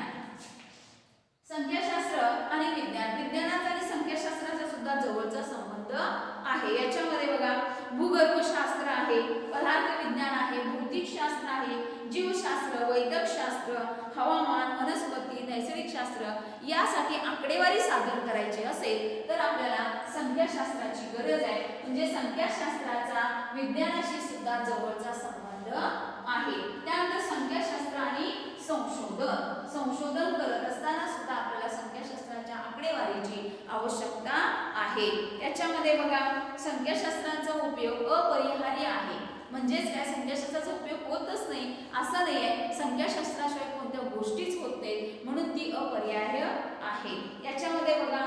संख्याशास्त्र आणि विज्ञान, विज्ञानाचा आणि संख्याशास्त्राचा सुद्धा जवळचा संबंध आहे. याच्यामध्ये बघा भूगर्भशास्त्र आहे, पदार्थ विज्ञान आहे, भौतिकशास्त्र आहे, जीवशास्त्र, वैद्यकशास्त्र, हवामान, वनस्पती, नैसर्गिक शास्त्र यासाठी आकडेवारी सादर करायची असेल तर आपल्याला संख्याशास्त्राची गरज आहे. म्हणजे संख्याशास्त्राचा विज्ञानाशी सुद्धा जवळचा संबंध आहे. त्यानंतर संख्याशास्त्र आणि संशोधन, संशोधन करत असताना सुद्धा आपल्याला संख्याशास्त्राच्या आकडेवारीची आवश्यकता आहे. याच्यामध्ये बघा संख्याशास्त्राचा उपयोग अपरिहार्य आहे. म्हणजेच काय संख्याशास्त्राचा उपयोग होतच नाही असं नाही आहे. संख्याशास्त्राशिवाय कोणत्या गोष्टीच होत नाहीत म्हणून ती अपरिहार्य आहे. याच्यामध्ये बघा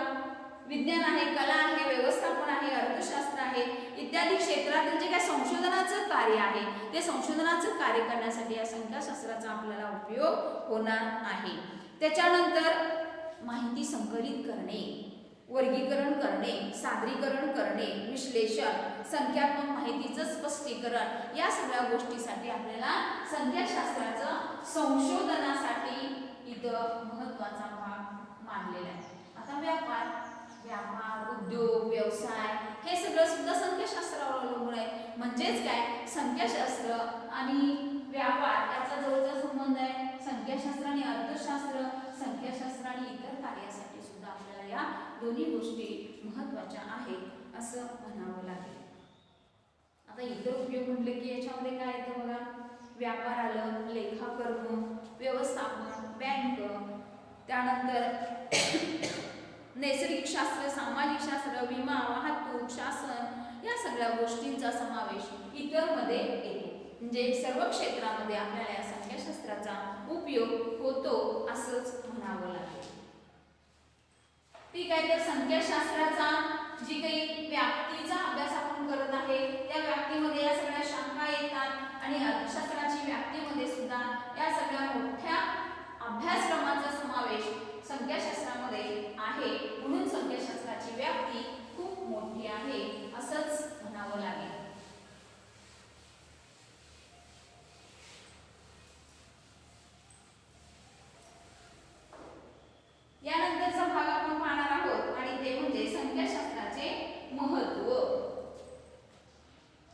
विज्ञान आहे, कला आहे, व्यवस्थापन आहे, अर्थशास्त्र आहे इत्यादी क्षेत्रातील जे काही संशोधनाचं कार्य आहे ते संशोधनाचं कार्य करण्यासाठी या संख्याशास्त्राचा आपल्याला उपयोग होणार आहे. त्याच्यानंतर माहिती संकलित करणे, वर्गीकरण करणे, सादरीकरण करणे, विश्लेषण, संख्यात्मक माहितीचं स्पष्टीकरण या सगळ्या गोष्टीसाठी आपल्याला संख्याशास्त्राचं संशोधनासाठी इथं महत्त्वाचा भाग मानलेला आहे. आता व्यापार संख्याशास्त्र आणि व्यापार याचा जवळचा संबंध आहे. संख्याशास्त्र आणि अर्थशास्त्र, संख्याशास्त्र आणि इतर कार्यासाठी सुद्धा आपल्याला या दोन्ही गोष्टी महत्त्वाच्या आहेत असं म्हणावं लागेल. आता इतर उपयोग म्हटले की याच्यामध्ये काय येतं बघा, व्यापार आलं, लेखाकर्म, व्यवस्थापन, बँक, त्यानंतर नैसर्गिक शास्त्र, सामाजिक शास्त्र, विमा, वाहतूक, शासन या सगळ्या गोष्टींचा समावेश इतर मध्ये येतो. म्हणजे सर्व क्षेत्रामध्ये आपल्याला या संख्याशास्त्राचा उपयोग होतो असंच म्हणावं लागेल. ठीक आहे, तर संख्याशास्त्राचा जी काही व्याप्तीचा अभ्यास आपण करत आहे त्या व्याप्तीमध्ये या सगळ्या शाखा येतात आणि अर्थशास्त्राची व्याप्तीमध्ये सुद्धा या सगळ्या मोठ्या अभ्यासक्रमाचा समावेश संख्याशास्त्रामध्ये आहे. म्हणून संख्याशास्त्राची व्याप्ती खूप मोठी आहे असंच म्हणावं लागेल. यानंतरचा भाग आपण पाहणार आहोत आणि ते म्हणजे संख्याशास्त्राचे महत्त्व.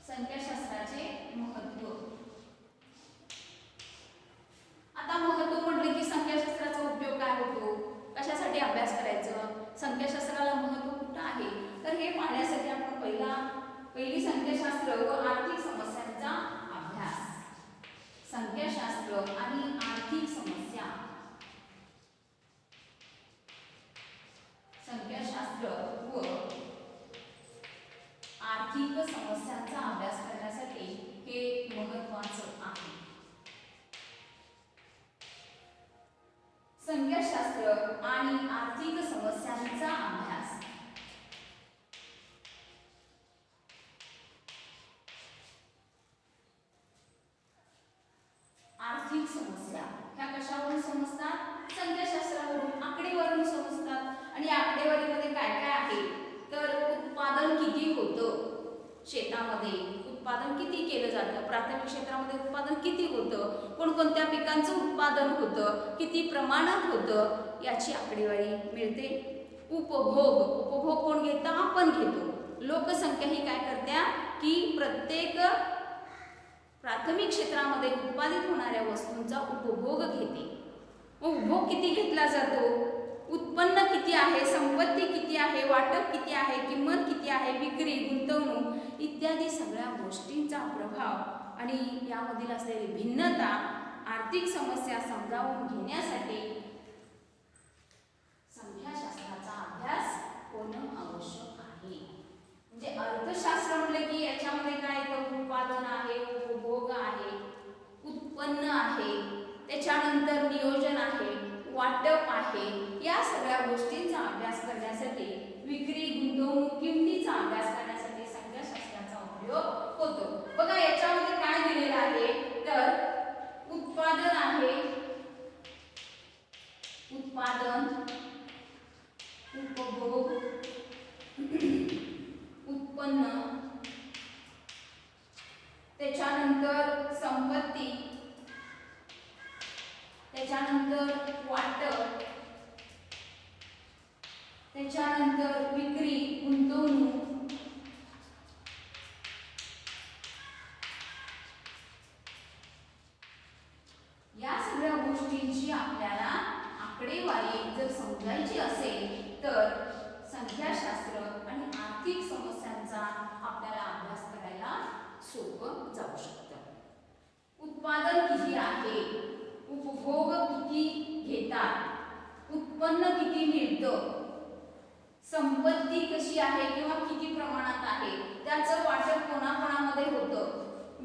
संख्याशास्त्राचे महत्त्व. आता महत्त्व म्हटले की संख्याशास्त्राचा उपयोग काय होतो, कशासाठी अभ्यास करायचं, संख्याशास्त्राला महत्त्व कुठं आहे, तर हे पाहण्यासाठी आपण पहिली संख्याशास्त्र व आर्थिक समस्यांचा अभ्यास. संख्याशास्त्र आणि आर्थिक समस्या. संख्याशास्त्र व आर्थिक समस्यांचा अभ्यास करण्यासाठी हे महत्त्वाचं आहे. संख्याशास्त्र आणि आर्थिक समस्यांचा अभ्यास. आर्थिक समस्या ह्या कशावरून समजतात, संख्याशास्त्रावरून, आकडेवारीवरून समजतात. आणि आकडेवारीमध्ये काय काय आहे तर उत्पादन किती होतं शेतामध्ये, उत्पादन किती केलं जातं, प्राथमिक क्षेत्रामध्ये उत्पादन किती होतं, कोणकोणत्या पिकांचं उत्पादन होतं, किती प्रमाणात होतं याची आकडेवारी मिळते. उपभोग कोण घेतं, आपण घेतो. लोकसंख्या ही काय करते की प्रत्येक प्राथमिक क्षेत्रामध्ये उत्पादित होणाऱ्या वस्तूंचा उपभोग घेते. उपभोग किती घेतला जातो, उत्पन्न किती आहे, संपत्ती किती आहे, वाटप किती आहे, किंमत किती आहे, विक्री, गुंतवणूक इत्यादी सगळ्या गोष्टींचा प्रभाव आणि यामधील असलेली भिन्नता आर्थिक समस्या समजावून घेण्यासाठी संख्याशास्त्राचा अभ्यास होणं आवश्यक आहे. म्हणजे अर्थशास्त्र म्हटले की याच्यामध्ये काय येतं, उत्पादन आहे, उपभोग आहे, उत्पन्न आहे, त्याच्यानंतर नियोजन आहे, वाटप आहे. या सगळ्या गोष्टींचा अभ्यास करण्यासाठी, विक्री, गुंतवणूक, किमतीचा अभ्यास करण्यासाठी संख्याशास्त्राचा उपयोग होतो. बघा याच्यामध्ये काय दिलेलं आहे तर उत्पादन आहे, उत्पादन, उपभोग, उत्पन्न, त्याच्यानंतर संपत्ती, त्याच्यानंतर वाटप, त्याच्यानंतर विक्री, गुंतवणूक, या सगळ्या गोष्टींची आपल्याला आकडेवारी जर समजायची असेल तर संख्याशास्त्र आणि आर्थिक समस्यांचा आपल्याला अभ्यास करायला सोपं जाऊ शकतं. उत्पादन किती आहे, उपभोग किती घेतात, उत्पन्न किती मिळतं, संपत्ती कशी आहे किंवा किती प्रमाणात आहे, त्याचं वाटप कोणाकोणामध्ये होतं,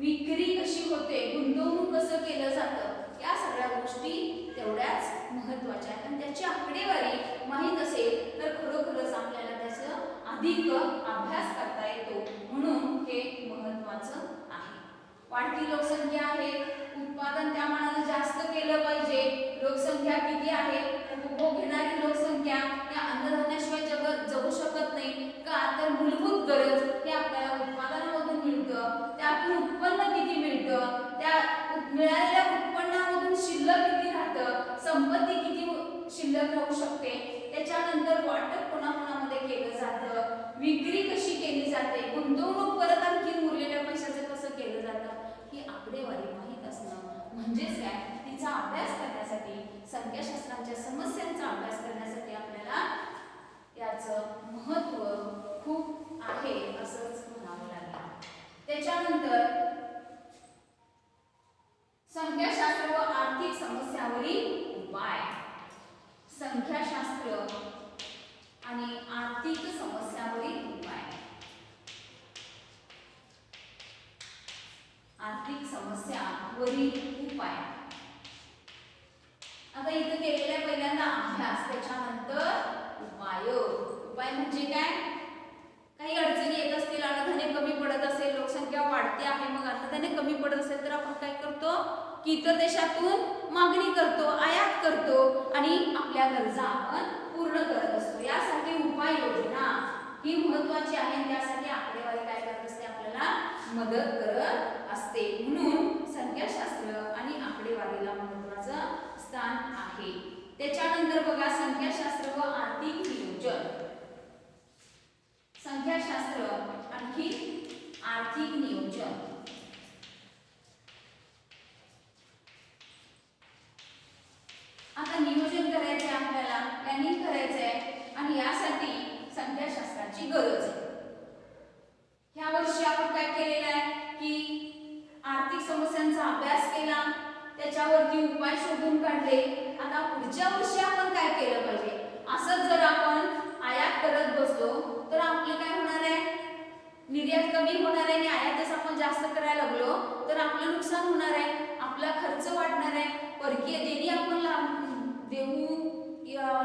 विक्री कशी होते, गुंतवणूक कसं केलं जातं, या सगळ्या गोष्टी तेवढ्याच महत्त्वाच्या आहेत. आणि त्याची आकडेवारी माहीत असेल तर खरोखरच आपल्याला त्याचं अधिक अभ्यास करता येतो. म्हणून हे महत्त्वाचं आहे. वाढती लोकसंख्या आहे, उत्पादन त्या मानाने जास्त केलं पाहिजे, लोकसंख्या किती आहे, उपभोग घेणारी लोकसंख्या या अन्नधान्याशिवाय जगू शकत नाही का, तर मूलभूत गरज हे आपल्याला उत्पादनामधून मिळतं, त्यातून उत्पन्न किती मिळतं, त्या मिळालेल्या उत्पन्नामधून शिल्लक किती राहतं, संपत्ती किती शिल्लक राहू शकते, त्याच्यानंतर वाटप कोणाकोणामध्ये केलं जातं, विक्री कशी केली जाते, गुंतवणूक परत आणखी उरलेल्या पैशाचं कसं केलं जातं, म्हणजेच काय, तिचा अभ्यास करण्यासाठी, संख्याशास्त्राच्या समस्यांचा अभ्यास करण्यासाठी आपल्याला याचं महत्त्व खूप आहे असंच म्हणावं लागेल. त्याच्यानंतर संख्याशास्त्र व आर्थिक समस्यांवरील उपाय. संख्याशास्त्र आणि आर्थिक समस्यांवरील उपाय. आर्थिक समस्यांवरील उपाय. आता इथे केलेला पहिल्यांदा अभ्यास, त्याच्यानंतर उपाय. उपाय म्हणजे काय, काही अडचणी येत असतील, अन्नधान्य कमी पडत असेल, लोकसंख्या वाढते आहे, मग अन्नधान्य कमी पडत असेल तर आपण काय करतो की इतर देशातून मागणी करतो, आयात करतो आणि आपल्या गरजा आपण पूर्ण करत असतो. यासाठी उपाययोजना ही महत्त्वाची आहे. त्यासाठी आकडेवारी काय करत असते, आपल्याला मदत करत असते. म्हणून संख्याशास्त्र आणि आकडेवारीला महत्त्वाचं स्थान आहे. त्याच्यानंतर बघा संख्याशास्त्र व आर्थिक नियोजन. संख्याशास्त्र आणखी आर्थिक नियोजन. आता नियोजन करायचे आपल्याला, प्लॅनिंग करायचे आहे आणि यासाठी संख्याशास्त्राची गरज आहे. ह्या वर्षी आपण काय केलेलं आहे की आर्थिक समस्यांचा अभ्यास केला, त्याच्यावरती उपाय शोधून काढले. आता पुढच्या वर्षी आपण काय केलं पाहिजे, असंच जर आपण आयात करत बसलो तर आपलं काय होणार आहे, निर्यात कमी होणार आहे आणि आयातच आपण जास्त करायला लागलो तर आपलं नुकसान होणार आहे, आपला खर्च वाढणार आहे. परकीय देणी आपण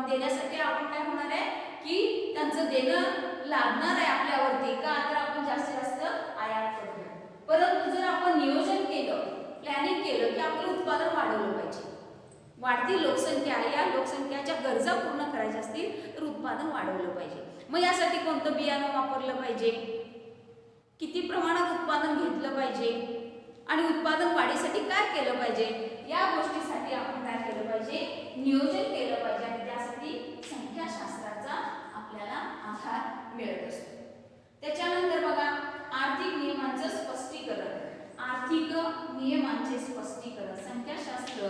देण्यासाठी आपण काय होणार आहे की त्यांचं देणं लागणार आहे आपल्यावरती, का तर आपण जास्तीत जास्त आयात करतो. परंतु जर आपण नियोजन केलं, प्लॅनिंग केलं की आपलं उत्पादन वाढवलं पाहिजे, वाढती लोकसंख्या, या लोकसंख्याच्या गरजा पूर्ण करायच्या असतील तर उत्पादन वाढवलं पाहिजे. मग यासाठी कोणतं बियाणं वापरलं पाहिजे, किती प्रमाणात उत्पादन घेतलं पाहिजे आणि उत्पादन वाढीसाठी काय केलं पाहिजे, या गोष्टीसाठी आपण काय केलं पाहिजे, नियोजन केलं पाहिजे. आणि त्यासाठी संख्याशास्त्राचा आपल्याला आधार मिळत असतो. त्याच्यानंतर बघा आर्थिक नियमांचं स्पष्टीकरण. आर्थिक नियमांचे स्पष्टीकरण. संख्याशास्त्र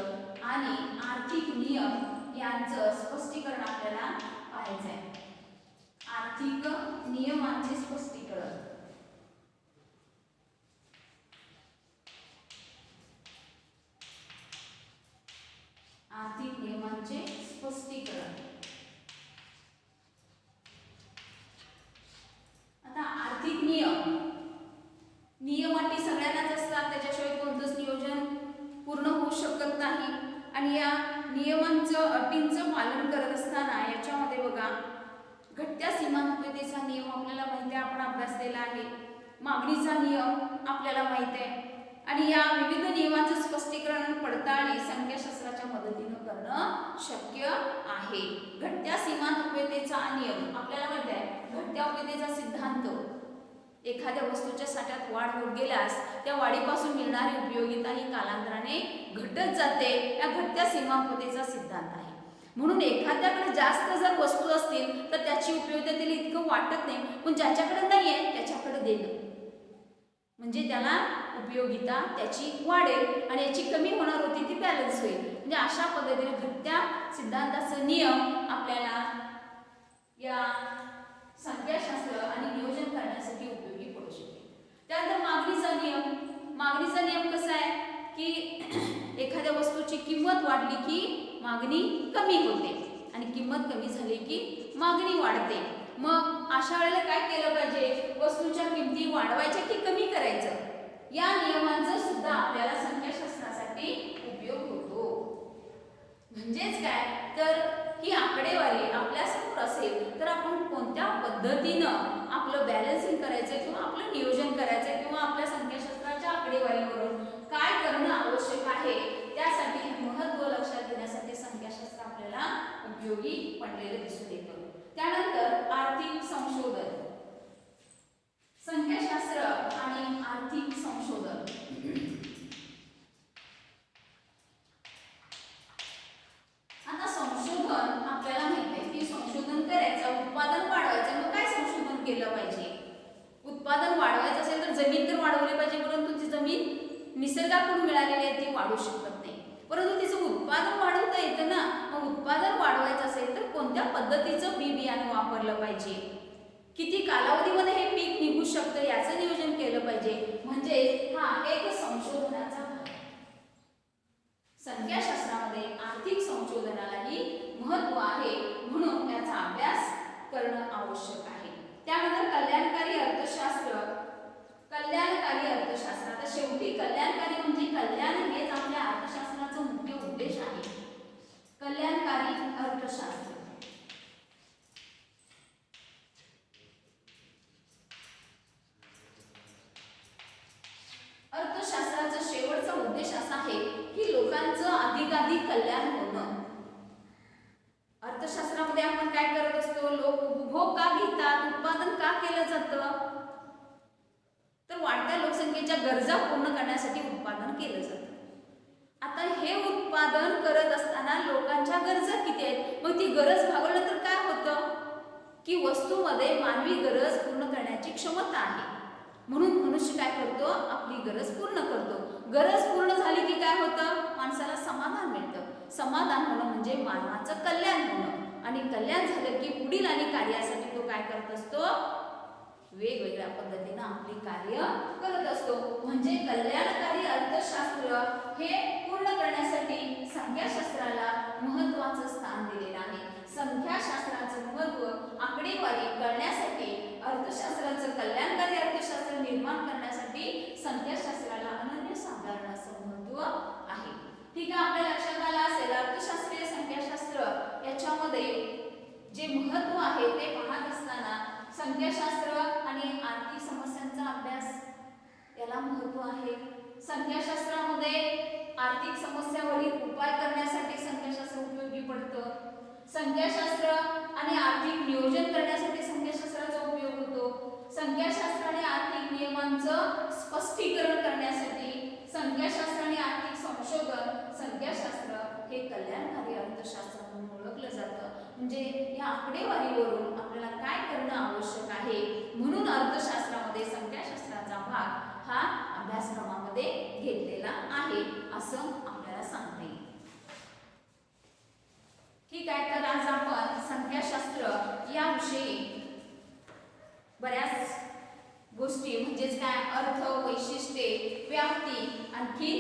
आणि आर्थिक नियम यांचं स्पष्टीकरण आपल्याला पाहायचं आहे. आर्थिक नियमांचे स्पष्टीकरण. आर्थिक नियमांचे स्पष्टीकरण. आता आर्थिक नियम अटी सगळ्यांनाच असतात, त्याच्याशिवाय कोणतंच नियोजन पूर्ण होऊ शकत नाही. आणि या नियमांचं अटींचं पालन करत असताना याच्यामध्ये बघा घटत्या सीमान्वितेचा नियम आपल्याला माहिती आहे, आपण अभ्यासलेला आहे. मागणीचा नियम आपल्याला माहिती आहे. आणि या विविध नियमांचं स्पष्टीकरण आणि पडताळणी संख्याशास्त्राच्या मदतीने करणं शक्य आहे. घटत्या सीमान्वितेचा नियम आपल्याला माहिती आहे. घटत्या उपतेचा सिद्धांत, एखाद्या वस्तूच्या साठ्यात वाढ होत गेल्यास त्या वाढीपासून मिळणारी उपयोगिता ही कालांतराने घटत जाते. या घटत्या सीमान्वितेचा सिद्धांत आहे. म्हणून एखाद्याकडे जास्त जर वस्तू असतील तर त्याची उपयोगिता त्याला इतकं वाटत नाही, पण ज्याच्याकडे नाही आहे त्याच्याकडे देणं म्हणजे त्याला उपयोगिता त्याची वाढेल आणि याची कमी होणार होती ती बॅलन्स होईल. म्हणजे अशा पद्धतीने घटत्या सिद्धांताचा नियम आपल्याला या संख्याशास्त्र आणि नियोजन करण्यासाठी उपयोगी पडू शकते. त्यानंतर मागणीचा नियम. मागणीचा नियम कसा आहे की एखाद्या वस्तूची किंमत वाढली की मागणी कमी होते आणि किंमत कमी झाली की मागणी वाढते. मग अशा वेळेला काय केलं पाहिजे, वस्तूच्या किमती वाढवायच्या की कमी करायचं, या नियमांचा सुद्धा आपल्याला संख्याशास्त्रासाठी उपयोग होतो. म्हणजेच काय तर ही आकडेवारी आपल्या समोर असेल तर आपण कोणत्या पद्धतीनं आपलं बॅलन्सिंग करायचं किंवा आपलं नियोजन करायचं किंवा आपल्या संख्याशास्त्राच्या आकडेवारीवरून काय करणं आवश्यक आहे, त्यासाठी महत्त्व लक्षात घेण्यासाठी संख्याशास्त्र आपल्याला उपयोगी पडलेलं दिसून येतं. त्यानंतर आर्थिक संशोधन. संख्याशास्त्र आणि आर्थिक संशोधन. आता संशोधन आपल्याला माहिती आहे की संशोधन करायचं, उत्पादन वाढवायचं. मग काय संशोधन केलं पाहिजे, उत्पादन वाढवायचं असेल तर जमीन तर वाढवली पाहिजे, परंतु ती जमीन निसर्गाकडून मिळालेली आहे ती वाढू शकत नाही. बियाणं वापरलं पाहिजे, किती कालावधीमध्ये हे पीक निघू शकतं याचं नियोजन केलं पाहिजे. म्हणजे हा एक संशोधनाचा भाग. संख्याशास्त्रामध्ये आर्थिक संशोधनालाही महत्त्व आहे, म्हणून याचा अभ्यास करणं आवश्यक आहे. त्यानंतर कल्याणकारी अर्थशास्त्र. कल्याणकारी अर्थशास्त्र, आता शेवटी कल्याणकारी म्हणजे कल्याण हेच आपल्या अर्थशास्त्राचा मुख्य उद्देश आहे. कल्याणकारी अर्थशास्त्र. अर्थशास्त्राचा शेवटचा उद्देश असा आहे की लोकांचं अधिकाधिक कल्याण होणं. अर्थशास्त्रामध्ये आपण काय करत असतो, लोक उपभोग का घेतात, उत्पादन का केलं जातं, तर वाढत्या लोकसंख्येच्या गरजा पूर्ण करण्यासाठी उत्पादन केलं जातं. आता हे उत्पादन करत असताना लोकांच्या गरजा किती आहेत, मग ती गरज भागवलं तर काय होतं की वस्तूमध्ये मानवी गरज पूर्ण करण्याची क्षमता आहे, म्हणून मनुष्य काय करतो, आपली गरज पूर्ण करतो. गरज पूर्ण झाली की काय होतं, माणसाला समाधान मिळतं. समाधान होणं म्हणजे मानवाचं कल्याण होणं, आणि कल्याण झालं की पुढील आणि कार्यासाठी तो काय करत असतो, वेगवेगळ्या पद्धतीने आपली कार्य करत असतो. म्हणजे कल्याणकारी अर्थशास्त्र हे पूर्ण करण्यासाठी संख्याशास्त्राला महत्त्वाचं स्थान दिलेलं आहे. संख्याशास्त्राचं महत्त्व आकडेवारी कळण्यासाठी, अर्थशास्त्राचं कल्याणकारी अर्थशास्त्र निर्माण करण्यासाठी संख्याशास्त्राला अनन्यसाधारण असं महत्त्व आहे. ठीक आहे, आपल्या लक्षात आलं असेल अर्थशास्त्रीय संख्याशास्त्र याच्यामध्ये जे महत्त्व आहे ते पाहत असताना संख्याशास्त्र आणि आर्थिक समस्यांचा अभ्यास याला महत्त्व आहे. संख्याशास्त्रामध्ये आर्थिक समस्यावरील उपाय करण्यासाठी संख्याशास्त्र उपयोगी पडतं. संख्याशास्त्र आणि आर्थिक नियोजन करण्यासाठी संख्याशास्त्राचा उपयोग होतो. संख्याशास्त्र आणि आर्थिक नियमांचं स्पष्टीकरण करण्यासाठी संख्याशास्त्र आणि आर्थिक संशोधन, संख्याशास्त्र हे कल्याणकारी अर्थशास्त्र म्हणून ओळखलं जातं. म्हणजे या आकडेवारीवरून आपल्याला काय करणं आवश्यक आहे, म्हणून अर्थशास्त्रामध्ये संख्याशास्त्राचा भाग हा अभ्यासक्रमामध्ये घेतलेला आहे असं आपल्याला सांगता येईल. ठीक आहे, तर आज आपण संख्याशास्त्र याविषयी बऱ्याच गोष्टी म्हणजेच काय अर्थ, वैशिष्ट्ये, व्याप्ती, आणखी